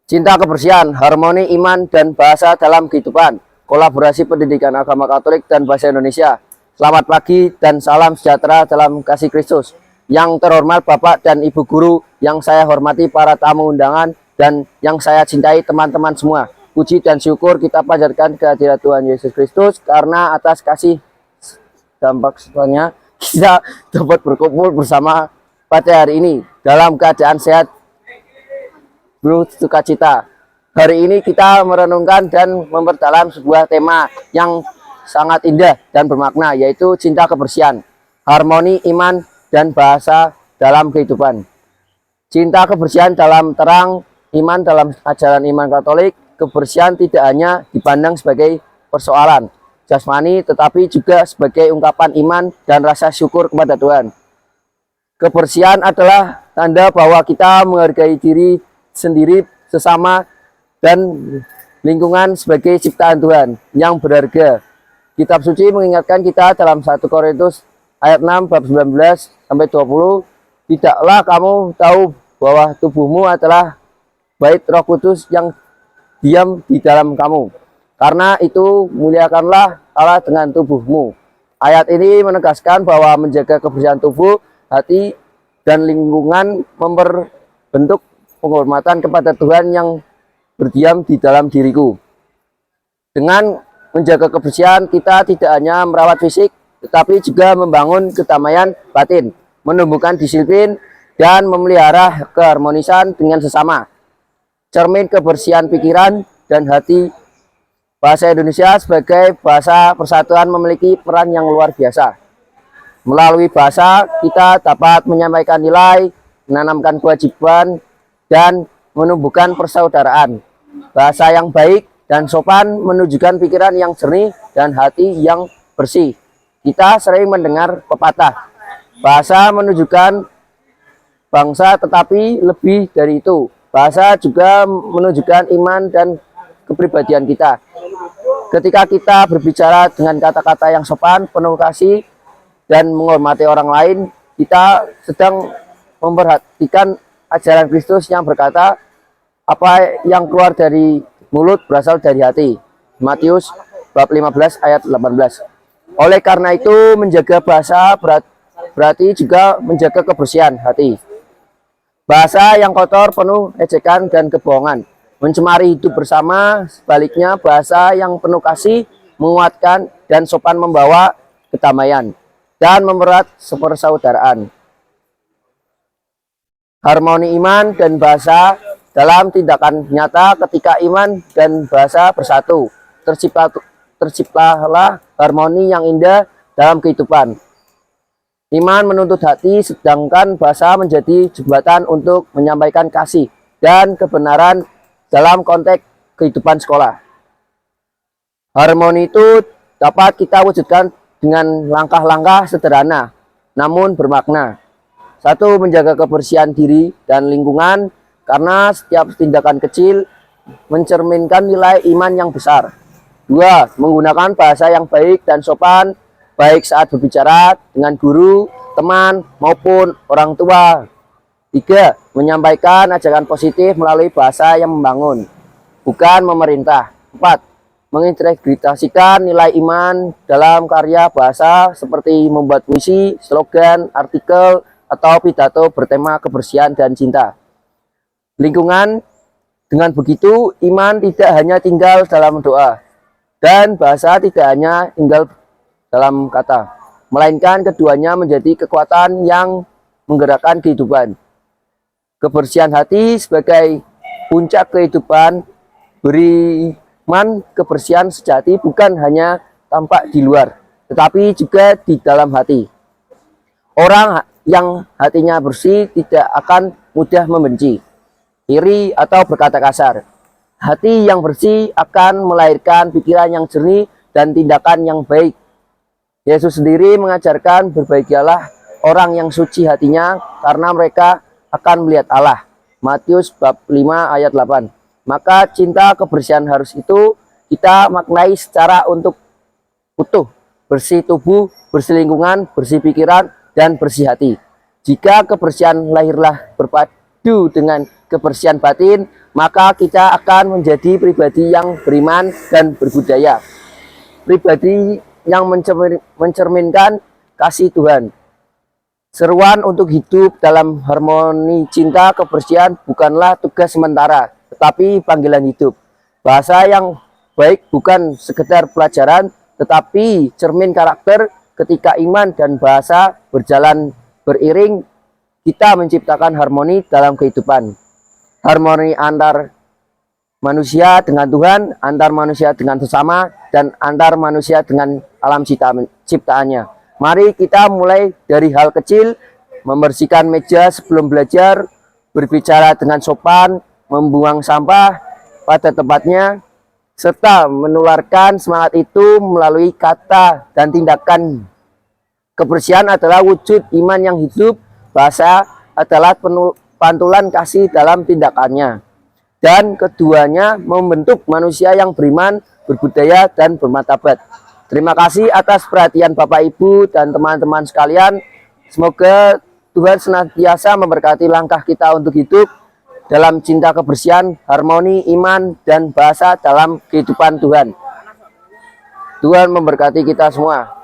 Cinta kebersihan, harmoni iman dan bahasa dalam kehidupan. Kolaborasi pendidikan agama Katolik dan bahasa Indonesia. Selamat pagi dan salam sejahtera dalam kasih Kristus. Yang terhormat Bapak dan Ibu Guru, yang saya hormati para tamu undangan, dan yang saya cintai teman-teman semua. Puji dan syukur kita panjatkan kehadirat Tuhan Yesus Kristus, karena atas kasih dampak setelahnya kita dapat berkumpul bersama pada hari ini dalam keadaan sehat sukacita. Hari ini kita merenungkan dan memperdalam sebuah tema yang sangat indah dan bermakna, yaitu cinta kebersihan, harmoni iman dan bahasa dalam kehidupan. Cinta kebersihan dalam terang iman dalam ajaran iman Katolik. Kebersihan tidak hanya dipandang sebagai persoalan jasmani, tetapi juga sebagai ungkapan iman dan rasa syukur kepada Tuhan. Kebersihan adalah tanda bahwa kita menghargai diri sendiri, sesama, dan lingkungan sebagai ciptaan Tuhan yang berharga. Kitab suci mengingatkan kita dalam 1 Korintus ayat 6 bab 19 sampai 20, tidaklah kamu tahu bahwa tubuhmu adalah bait Roh Kudus yang diam di dalam kamu. Karena itu muliakanlah Allah dengan tubuhmu. Ayat ini menegaskan bahwa menjaga kebersihan tubuh, hati, dan lingkungan memperbentuk penghormatan kepada Tuhan yang berdiam di dalam diriku. Dengan menjaga kebersihan, kita tidak hanya merawat fisik, tetapi juga membangun kedamaian batin, menumbuhkan disiplin, dan memelihara keharmonisan dengan sesama. Cermin kebersihan pikiran dan hati. Bahasa Indonesia sebagai bahasa persatuan memiliki peran yang luar biasa. Melalui bahasa, kita dapat menyampaikan nilai, menanamkan kewajiban, dan menumbuhkan persaudaraan. Bahasa yang baik dan sopan menunjukkan pikiran yang jernih dan hati yang bersih. Kita sering mendengar pepatah, bahasa menunjukkan bangsa, tetapi lebih dari itu, bahasa juga menunjukkan iman dan kepribadian kita. Ketika kita berbicara dengan kata-kata yang sopan, penuh kasih, dan menghormati orang lain, kita sedang memperhatikan ajaran Kristus yang berkata, apa yang keluar dari mulut berasal dari hati. Matius bab 15 ayat 18. Oleh karena itu, menjaga bahasa berarti juga menjaga kebersihan hati. Bahasa yang kotor penuh ejekan dan kebohongan mencemari hidup bersama. Sebaliknya, bahasa yang penuh kasih, menguatkan, dan sopan membawa kedamaian dan mempererat persaudaraan. Harmoni iman dan bahasa dalam tindakan nyata. Ketika iman dan bahasa bersatu, terciptalah harmoni yang indah dalam kehidupan. Iman menuntut hati, sedangkan bahasa menjadi jembatan untuk menyampaikan kasih dan kebenaran dalam konteks kehidupan sekolah. Harmoni itu dapat kita wujudkan dengan langkah-langkah sederhana, namun bermakna. 1. Menjaga kebersihan diri dan lingkungan, karena setiap tindakan kecil mencerminkan nilai iman yang besar. 2. Menggunakan bahasa yang baik dan sopan, baik saat berbicara dengan guru, teman, maupun orang tua. 3. Menyampaikan ajakan positif melalui bahasa yang membangun, bukan memerintah. 4. Mengintegrasikan nilai iman dalam karya bahasa, seperti membuat puisi, slogan, artikel, atau pidato bertema kebersihan dan cinta. Lingkungan. Dengan begitu, iman tidak hanya tinggal dalam doa, dan bahasa tidak hanya tinggal dalam kata, melainkan keduanya menjadi kekuatan yang menggerakkan kehidupan. Kebersihan hati sebagai puncak kehidupan. Beriman, kebersihan sejati bukan hanya tampak di luar, tetapi juga di dalam hati. Orang yang hatinya bersih tidak akan mudah membenci, iri, atau berkata kasar. Hati yang bersih akan melahirkan pikiran yang jernih dan tindakan yang baik. Yesus sendiri mengajarkan, berbahagialah orang yang suci hatinya, karena mereka akan melihat Allah. Matius bab 5 ayat 8. Maka cinta kebersihan harus itu kita maknai secara untuk utuh, bersih tubuh, bersih lingkungan, bersih pikiran, dan bersih hati. Jika kebersihan lahirlah berpadu dengan kebersihan batin, maka kita akan menjadi pribadi yang beriman dan berbudaya. Pribadi yang mencerminkan kasih Tuhan. Seruan untuk hidup dalam harmoni cinta kebersihan bukanlah tugas sementara, tetapi panggilan hidup. Bahasa yang baik bukan sekedar pelajaran, tetapi cermin karakter. Ketika iman dan bahasa berjalan beriring, kita menciptakan harmoni dalam kehidupan. Harmoni antar manusia dengan Tuhan, antar manusia dengan sesama, dan antar manusia dengan alam ciptaannya. Mari kita mulai dari hal kecil, membersihkan meja sebelum belajar, berbicara dengan sopan, membuang sampah pada tempatnya, serta menularkan semangat itu melalui kata dan tindakan. Kebersihan adalah wujud iman yang hidup, bahasa adalah pantulan kasih dalam tindakannya. Dan keduanya membentuk manusia yang beriman, berbudaya, dan bermartabat. Terima kasih atas perhatian Bapak Ibu dan teman-teman sekalian. Semoga Tuhan senantiasa memberkati langkah kita untuk hidup dalam cinta kebersihan, harmoni, iman, dan bahasa dalam kehidupan Tuhan. Tuhan memberkati kita semua.